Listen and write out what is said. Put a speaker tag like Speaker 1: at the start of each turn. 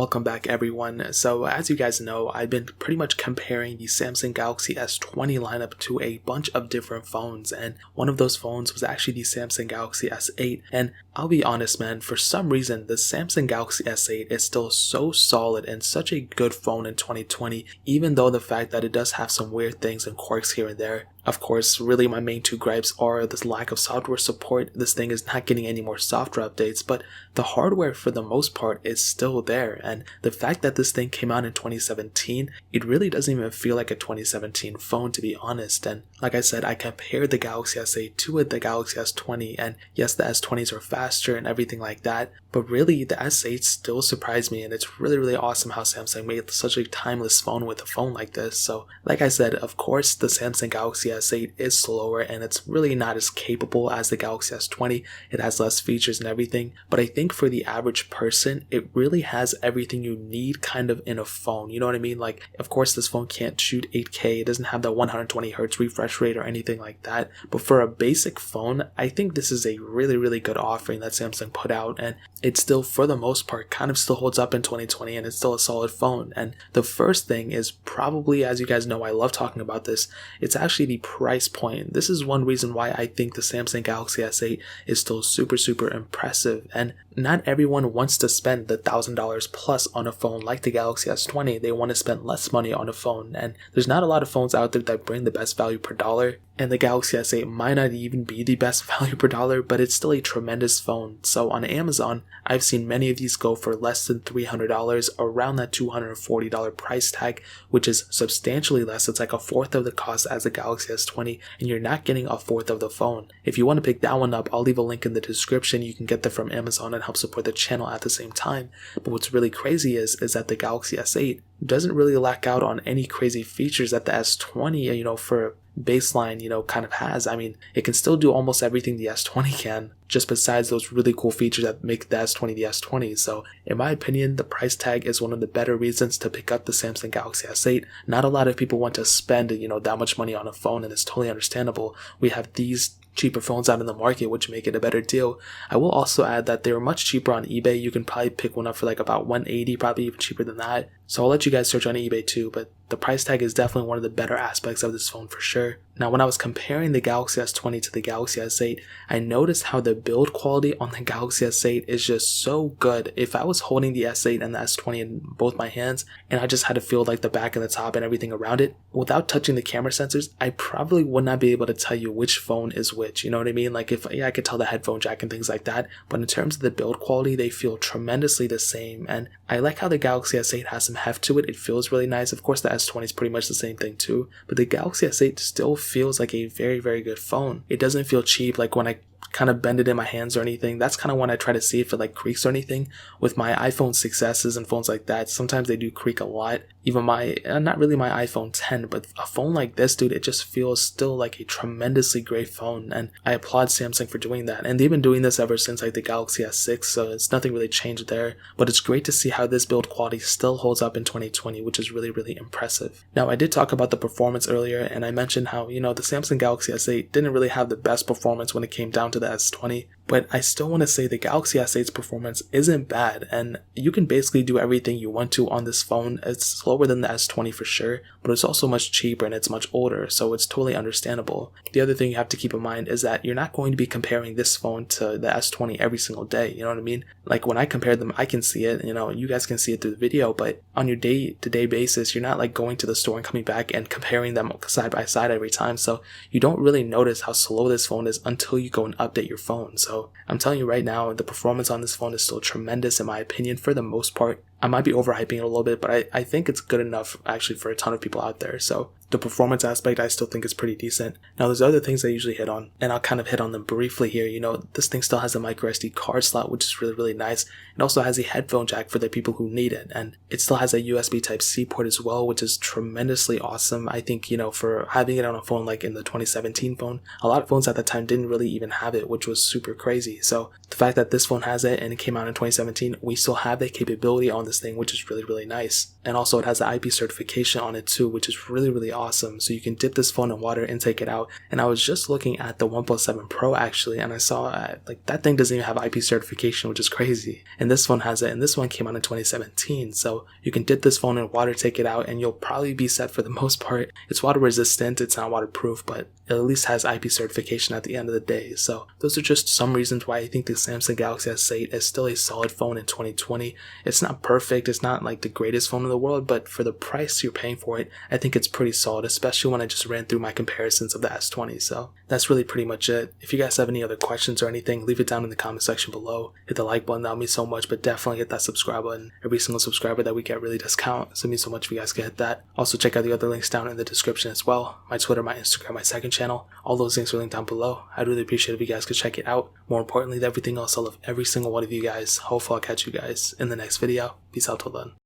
Speaker 1: Welcome back everyone. So as you guys know, I've been pretty much comparing the Samsung Galaxy S20 lineup to a bunch of different phones, and one of those phones was actually the Samsung Galaxy S8. And I'll be honest man, for some reason the Samsung Galaxy S8 is still so solid and such a good phone in 2020, even though the fact that it does have some weird things and quirks here and there. Of course, really my main two gripes are this lack of software support. This thing is not getting any more software updates, but the hardware for the most part is still there. And the fact that this thing came out in 2017, it really doesn't even feel like a 2017 phone, to be honest. And like I said, I compared the Galaxy S8 to the Galaxy S20, and yes, the S20s are faster and everything like that, but really the S8 still surprised me, and it's really awesome how Samsung made such a timeless phone with a phone like this. So like I said, of course the Samsung Galaxy S8 is slower and it's really not as capable as the Galaxy S20. It has less features and everything, but I think for the average person, it really has everything you need kind of in a phone. You know what I mean? Like, of course this phone can't shoot 8K, it doesn't have that 120 Hz refresh rate or anything like that, but for a basic phone, I think this is a really good offering that Samsung put out, and it still, for the most part, kind of still holds up in 2020, and it's still a solid phone. And the first thing is probably, as you guys know, I love talking about this, it's actually the price point. This is one reason why I think the Samsung Galaxy S8 is still super impressive, and not everyone wants to spend the $1,000 plus on a phone like the Galaxy S20. They want to spend less money on a phone, and there's not a lot of phones out there that bring the best value per dollar, and the Galaxy S8 might not even be the best value per dollar, but it's still a tremendous phone. So on Amazon, I've seen many of these go for less than $300, around that $240 price tag, which is substantially less. It's like a fourth of the cost as the Galaxy S20, and you're not getting a fourth of the phone. If you want to pick that one up, I'll leave a link in the description. You can get that from Amazon and help support the channel at the same time. But what's really crazy is that the Galaxy S8 doesn't really lack out on any crazy features that the S20, for baseline, kind of has. I mean, it can still do almost everything the S20 can, just besides those really cool features that make the S20 the S20. So in my opinion, the price tag is one of the better reasons to pick up the Samsung Galaxy S8. Not a lot of people want to spend, that much money on a phone, and it's totally understandable. We have these cheaper phones out in the market, which make it a better deal. I will also add that they were much cheaper on eBay. You can probably pick one up for like about $180, probably even cheaper than that. So I'll let you guys search on eBay too, but the price tag is definitely one of the better aspects of this phone for sure. Now, when I was comparing the Galaxy S20 to the Galaxy S8, I noticed how the build quality on the Galaxy S8 is just so good. If I was holding the S8 and the S20 in both my hands, and I just had to feel like the back and the top and everything around it, without touching the camera sensors, I probably would not be able to tell you which phone is which, you know what I mean? Like, I could tell the headphone jack and things like that, but in terms of the build quality, they feel tremendously the same, and I like how the Galaxy S8 has some heft to it. It feels really nice. Of course, the S20 is pretty much the same thing too, but the Galaxy S8 still feels like a very good phone. It doesn't feel cheap, like when I kind of bend it in my hands or anything. That's kind of when I try to see if it like creaks or anything. With my iPhone 6s and phones like that, sometimes they do creak a lot. Even my, not really my iPhone 10, but a phone like this, dude, it just feels still like a tremendously great phone, and I applaud Samsung for doing that. And they've been doing this ever since like the Galaxy S6, so it's nothing really changed there, but it's great to see how this build quality still holds up in 2020, which is really impressive. Now, I did talk about the performance earlier, and I mentioned how, the Samsung Galaxy S8 didn't really have the best performance when it came down to the S20, but I still want to say the Galaxy S8's performance isn't bad, and you can basically do everything you want to on this phone. It's slower than the S20 for sure, but it's also much cheaper and it's much older, so it's totally understandable. The other thing you have to keep in mind is that you're not going to be comparing this phone to the S20 every single day, you know what I mean? Like, when I compare them, I can see it, you guys can see it through the video, but on your day-to-day basis, you're not like going to the store and coming back and comparing them side by side every time, so you don't really notice how slow this phone is until you go and update your phone. So I'm telling you right now, the performance on this phone is still tremendous in my opinion for the most part. I might be overhyping it a little bit, but I think it's good enough actually for a ton of people out there. So the performance aspect I still think is pretty decent. Now, there's other things I usually hit on, and I'll kind of hit on them briefly here. This thing still has a micro SD card slot, which is really nice. It also has a headphone jack for the people who need it, and it still has a USB Type-C port as well, which is tremendously awesome. I think, for having it on a phone like in the 2017 phone, a lot of phones at that time didn't really even have it, which was super crazy. So the fact that this phone has it and it came out in 2017, we still have that capability on this thing, which is really nice. And also it has the IP certification on it too, which is really awesome. So you can dip this phone in water and take it out. And I was just looking at the OnePlus 7 Pro actually, and I saw like that thing doesn't even have IP certification, which is crazy. And this one has it, and this one came out in 2017. So you can dip this phone in water, take it out, and you'll probably be set for the most part. It's water resistant, it's not waterproof, but it at least has IP certification at the end of the day. So those are just some reasons why I think the Samsung Galaxy S8 is still a solid phone in 2020. It's not perfect, it's not like the greatest phone in the world, but for the price you're paying for it, I think it's pretty solid, especially when I just ran through my comparisons of the S20. So that's really pretty much it. If you guys have any other questions or anything, leave it down in the comment section below. Hit the like button, that would mean so much, but definitely hit that subscribe button. Every single subscriber that we get really does count, so it means so much if you guys can hit that. Also check out the other links down in the description as well. My Twitter, my Instagram, my second channel, all those links are linked down below. I'd really appreciate if you guys could check it out. More importantly than everything else, I love every single one of you guys. Hopefully I'll catch you guys in the next video. Peace out till then.